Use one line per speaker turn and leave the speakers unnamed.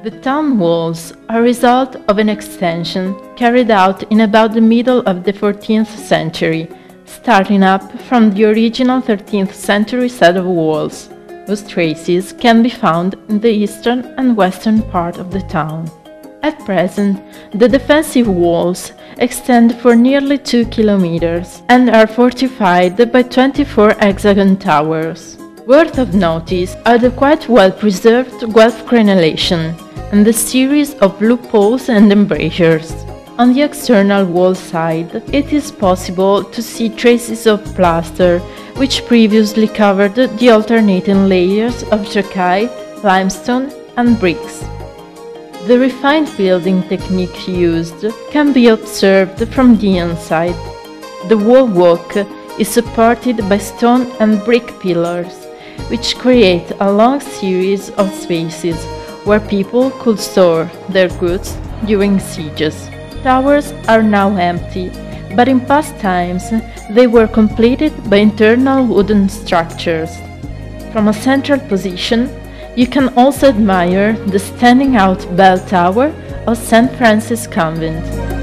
The town walls are a result of an extension carried out in about the middle of the 14th century, starting up from the original 13th century set of walls, whose traces can be found in the eastern and western part of the town. At present, the defensive walls extend for nearly 2 kilometers and are fortified by 24 hexagon towers. Worth of notice are the quite well-preserved Guelph crenellation and the series of loopholes and embrasures. On the external wall side, it is possible to see traces of plaster, which previously covered the alternating layers of trachyte, limestone and bricks. The refined building technique used can be observed from the inside. The wall walk is supported by stone and brick pillars, which create a long series of spaces where people could store their goods during sieges. Towers are now empty, but in past times they were completed by internal wooden structures. From a central position, you can also admire the standing-out bell tower of St. Francis Convent.